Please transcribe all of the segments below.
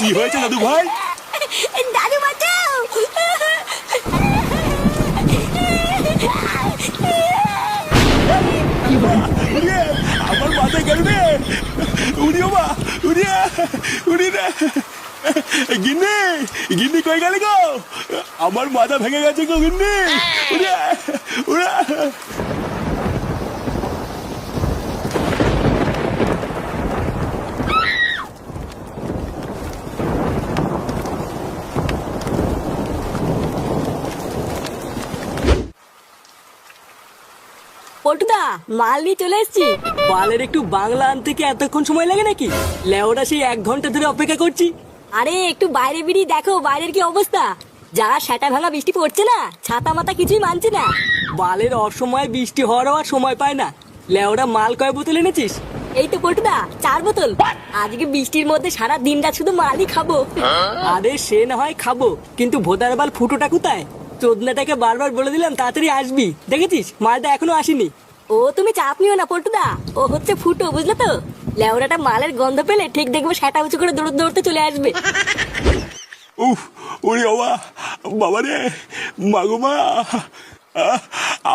কি হয়েছে দাদু ভাই? দাদু বাঁচাও। উড়িয়ে আমার মাথায় গেল রে। উড়িও মা, উড়িয়ে উড়ি রে। গিন্নি, গিন্নি কই গেলে গো? আমার মাথা ভেঙে গেছে গো গিন্নি। উড়িয়ে উড়া। পটুদা, মাল নিয়ে চলে এসেছি। বালের একটু বাংলা আনতে কি এতক্ষণ সময় লাগে নাকি? লেওরা সেই 1 ঘন্টা ধরে অপেক্ষা করছি। আরে একটু বাইরে বেরিয়ে দেখো বাইরের কি অবস্থা। যা সেটা ভাঙা বৃষ্টি পড়ছে না, ছাতা মাতা কিছুই মানছে না। বালের অসময়ে বৃষ্টি হওয়ারও আর সময় পায় না। লেওরা মাল কয় বোতল এনেছিস? এই তো পটুদা 4 বোতল। আজকে বৃষ্টির মধ্যে সারা দিনটা শুধু মালই খাবো। আরে সে না হয় খাবো, কিন্তু ভোদার বাল ফুটোটা কোথায়? চোদনাটাকে বারবার বলে দিলাম তাড়াতাড়ি আসবি, দেখেছিস মালটা এখনো আসেনি। ও তুমি চাপ নিও না পটুদা, ও হচ্ছে ফুটো, বুঝলে তো? লেওরাটা মালের গন্ধ পেলে ঠিক দেখবো সেটা উঁচু করে দৌড়তে দৌড়তে চলে আসবে। উফ, ওরে বাবা, বাবা রে, মাগো মা,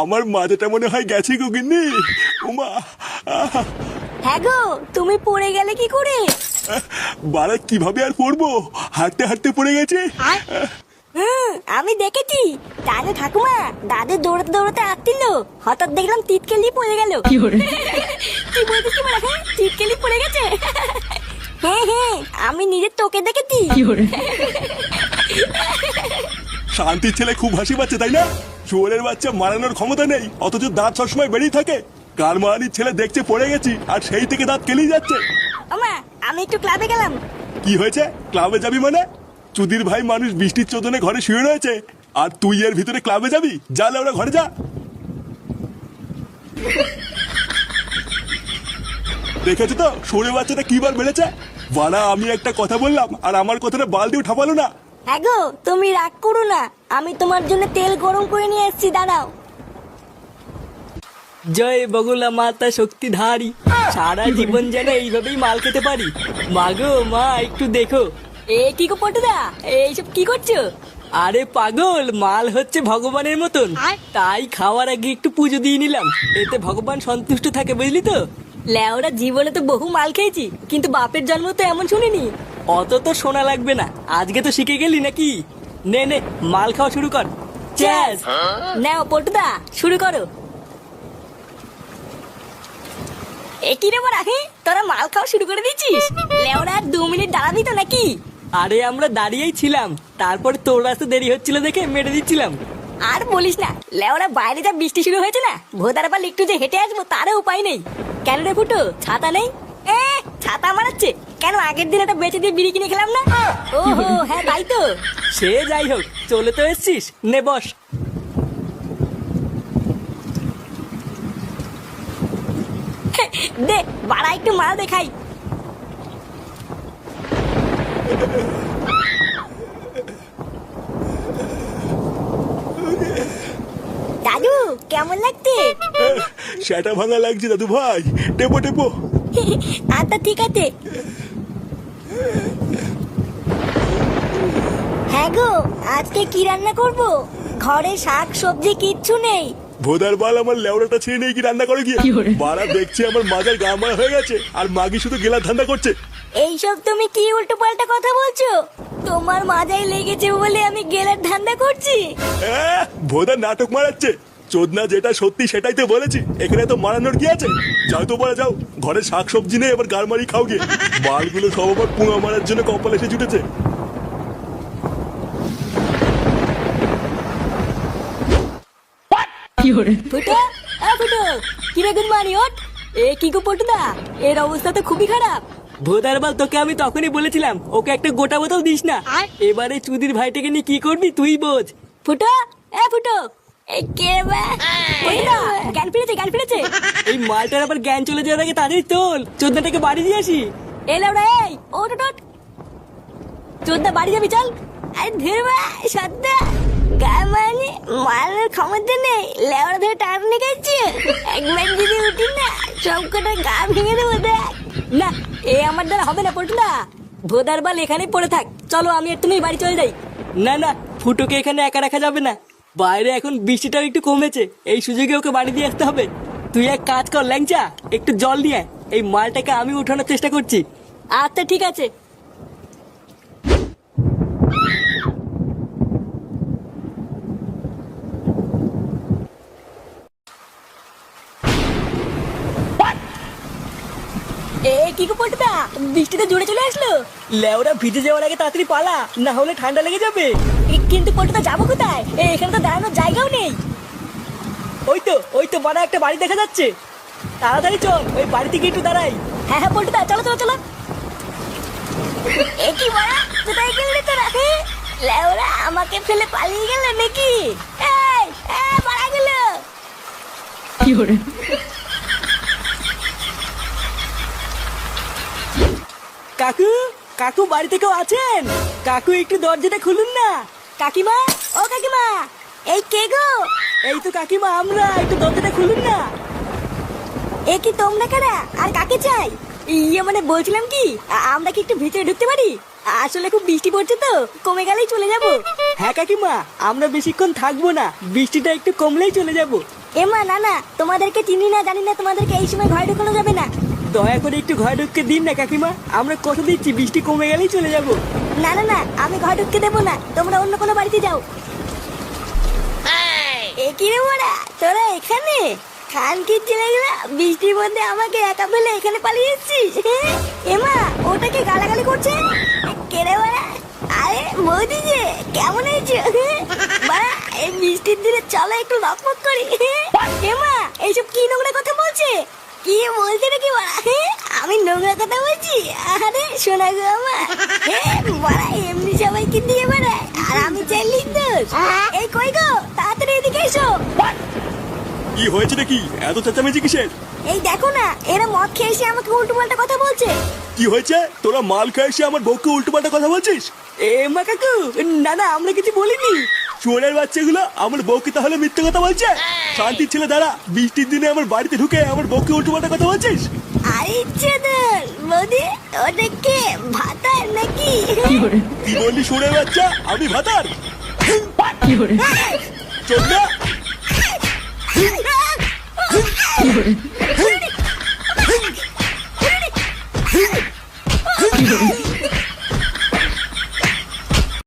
আমার মাথাটা মনে হয় গেছে গো গিন্নি। উমা, হ্যাঁ গো, তুমি পড়ে গেলে কি করে? বাড়া কিভাবে আর পড়বো, হাঁটতে হাঁটতে পড়ে গেছে। আমি দেখেছি। তাহলে ঠাকুমা দাদু দৌড়াতে দৌড়াতে আসছিল, হঠাৎ দেখলাম তিতকেলি পড়ে গেল। কি বলছিস কি বলা? হ্যাঁ, তিতকেলি পড়ে গেছে। হ্যাঁ হ্যাঁ, আমি নিজের চোখে দেখেছি। শান্তির ছেলে খুব হাসি পাচ্ছে তাই না? শুয়োরের বাচ্চা মারানোর ক্ষমতা নেই, অথচ দাঁত সবসময় বেরিয়ে থাকে। কার মারানির ছেলে দেখছে পড়ে গেছি, আর সেই থেকে দাঁত কেলেই যাচ্ছে। আমা, আমি একটু ক্লাবে গেলাম। কি হয়েছে? ক্লাবে যাবি মানে? চুদির ভাই মানুষ বৃষ্টির চোদনে ঘরে শুয়ে রয়েছে, আর তুই এর ভিতরে ক্লাবে যাবি? যা লেওরা ঘরে যা। দেখেছো তো শুয়োরের বাচ্চাটা কিবার বেড়েছে? বানা, আমি একটা কথা বললাম আর আমার কথাটা বালতিও ঠাপালো না। হ্যাঁ গো, তুমি রাগ করো না, আমি তোমার জন্য তেল গরম করে নিয়ে এসেছি, দাঁড়াও। জয় বগুলা মাতা শক্তিধারী, সারা জীবন যেন এইভাবেই মাল খেতে পারি। মাগো মা, একটু দেখো। এ কি গো পটুদা, এইসব কি করছো? আরে পাগল, মাল হচ্ছে ভগবানের মতন, তাই খাওয়ার আগে একটু পুজো দিয়ে নিলাম, এতে ভগবান সন্তুষ্ট থাকে, বুঝলি তো? লেওরা জীবনে তো বহু মাল খেয়েছি, কিন্তু বাপের জন্ম তো এমন শুনিনি। অত তো শোনা লাগবে না, আজকে তো শিখে গেলি নাকি? নে নে, মাল খাওয়া শুরু কর। চ্যাস। নাও পটুদা, শুরু করো। এ কি রে বড়া, তোরা মাল খাওয়া শুরু করে দিচ্ছিস? লেওরা আর 2 মিনিট দাঁড়াবি তো নাকি? আরে আমরা দাঁড়িয়েই ছিলাম, তারপরে তোর আসতে দেরি হচ্ছিল দেখে মেরে দিচ্ছিলাম। আর বলিস না, লেওরা বাইরে যা বৃষ্টি শুরু হয়েছে না, ভোদার পাল একটু যে হেঁটে আসবো তারও উপায় নেই। কেন রে ফুটো, ছাতা নেই? ছাতা মারাচ্ছে কেন? আগের দিন একটা বেঁচে দিয়ে বিড়ি কিনে খেলাম না? ও হ্যাঁ, তাই তো। সে যাই হোক, চলে তো এসছিস, নে বস। দে বাড়া, একটু মাল দেখাই। দাদু কেমন লাগছে? সেটা ভাঙা লাগছে দাদু ভাই, টেপো টেপো। আচ্ছা ঠিক আছে। হ্যাঁ গো, আজকে কি রান্না করব? ঘরে শাক সবজি কিচ্ছু নেই। ভোদার বাল আমার লেওড়াটা ছেড়ে নিয়ে কি রান্না করে গিয়ে বাড়া দেখছি আমার মাজার গা মারা হয়ে গেছে, আর মাগি শুধু গেলার ধান্দা করছে। এইসব তুমি কি উল্টো পাল্টা কথা বলছো? তোমার মাজায় লেগেছে বলে আমি গেলার ধান্দা করছি? ভোদার নাটক মারাচ্ছে। চোদনা যেটা সত্যি সেটাই তো বলেছি, এখানে তো মারানোর কি আছে? যাও তো বলে যাও, ঘরে শাক সবজি নেই, এবার গাড় মারি খাও গিয়ে। বালগুলো সব আবার পুঙা মারার জন্য কপাল এসে জুটেছে। ফুটো, ফুটো, কি রে গুনমানি, ওঠ। এ কি গো পটুদা, এর অবস্থা তো খুবই খারাপ। ভোদার বাল, তোকে আমি তখনই বলেছিলাম ওকে একটা গোটা বোতল দিস না। এবারে চুদির ভাইটাকে নিয়ে কি করবি তুই বোঝ। ফুটো, ফুটো, কে বা? পটুদা, জ্ঞান ফিরেছে, জ্ঞান ফিরেছে। এই মালটার আবার জ্ঞান চলে যাওয়ার আগে তাড়াতাড়ি তোল, চোদ্দাটাকে বাড়ি দিয়ে আসি। এলাম রে, ওঠ ওঠ। চোদ্দা বাড়ি যাবি, চল। আরে ধীরবা সদ্দা, গা মানে মারার ক্ষমতা নেই, লেওড়া ধরে টান নিকাচ্ছে। একবার যদি উঠি না, সব কটা গা ভেঙে দেবো দেখ। না, এ আমার দ্বারা হবে না পটুদা। ভোদার বাল এখানেই পড়ে থাক, চলো আমি আর তুমি বাড়ি চলে যাই। না না, ফুটোকে এখানে একা রাখা যাবে না। বাইরে এখন বৃষ্টিটাও একটু কমেছে, এই সুযোগে ওকে বাড়ি দিয়ে আসতে হবে। তুই এক কাজ কর ল্যাংচা, একটু জল নিয়ে আয়। এই মালটাকে আমি উঠানোর চেষ্টা করছি। আচ্ছা ঠিক আছে। এ কি গো পটুদা, বৃষ্টিতে জুড়ে চলে আসলো। লেওরা ভিজে যাওয়ার আগে তাড়াতাড়ি পালা, না হলে ঠান্ডা লেগে যাবে। কিন্তু পটুদা যাবো কোথায়? এখানে তো দাঁড়ানোর জায়গাও নেই। ওই তো বড় একটা বাড়ি দেখা যাচ্ছে, তাড়াতাড়ি চল ওই বাড়ি থেকে একটু দাঁড়াই। হ্যাঁ হ্যাঁ পটুদা, চলো চলো চলো। এ কি বড়া, কোথায় গেলে তোরা? লেওরা আমাকে ফেলে পালিয়ে গেল নাকি? এই পালা গেল। কি করে? কাকু, কাকু বাড়িতে কেউ আছেন? কাকু একটু দরজাটা খুলুন না। কাকিমা, ও কাকিমা, এই কে গো? এই তো কাকিমা আমরা, একটু দরজাটা খুলুন না। এ কি তোমরা কারা আর কাকে চাই? ইয়ে মানে বলছিলাম কি, আমরা কি একটু ভিতরে ঢুকতে পারি? আসলে খুব বৃষ্টি পড়ছে তো, কমে গেলেই চলে যাব। হ্যাঁ কাকিমা, আমরা বেশিক্ষণ থাকবো না, বৃষ্টিটা একটু কমলেই চলে যাব। এমা না না, তোমাদেরকে চিনি না জানি না, তোমাদেরকে এই সময় ঘরে ঢুকানো যাবে না। দয়া করে একটু ঘরে ঢুকতে দিন না কাকিমা, আমরা কথা দিচ্ছি বৃষ্টি কমে গেলেই চলে যাব। না না না, আমি ঘরে ঢুকতে দেবো না, তোমরা অন্য কোনো বাড়িতে যাও। এ কি রে বড়া, তোরা এখানে? খানকির ছেলেগুলা বৃষ্টির মধ্যে আমাকে একা ফেলে এখানে পালিয়ে এসেছিস? এমা, ওটাকে গালাগালি করছে কে রে বড়া? আরে বৌদি যে, কেমন হয়েছে? বাড়া, এই বৃষ্টির দিনে চলো একটু লকপক করি। এমা, এইসব কি নোংরা কথা বলছে? কি বলছে নাকি বড়া? আমি নোংরা কথা বলছি? আরে শোনা গো আমার, বড়া এমনি সবাইকে দিয়ে বেড়ায় আর আমি চাই লিখদোষ। এই কই গো, তাড়াতাড়ি এদিকে এসো। কি হয়েছে নাকি, এত চেঁচামেচি কিসের? এই দেখো না, এরা মদ খেয়ে এসে আমাকে উল্টো পাল্টা কথা বলছে। কি হয়েছে? তোরা মাল খেয়ে এসে আমার বউকে উল্টো পাল্টা কথা বলছিস? এ মা কাকু, না না আমরা কিছু বলিনি। চোরের বাচ্চাগুলো আমার বউকে তাহলে মিথ্যে কথা বলছে? শান্তির ছেলে দাঁড়া, বৃষ্টির দিনে আমার বাড়িতে ঢুকে আমার বউকে উল্টো পাল্টা কথা বলছিস? আরে চেদন বৌদি, ওটা কে ভাতার নাকি? কি বললি চোরের বাচ্চা? আমি ভাতার? চোর না? কি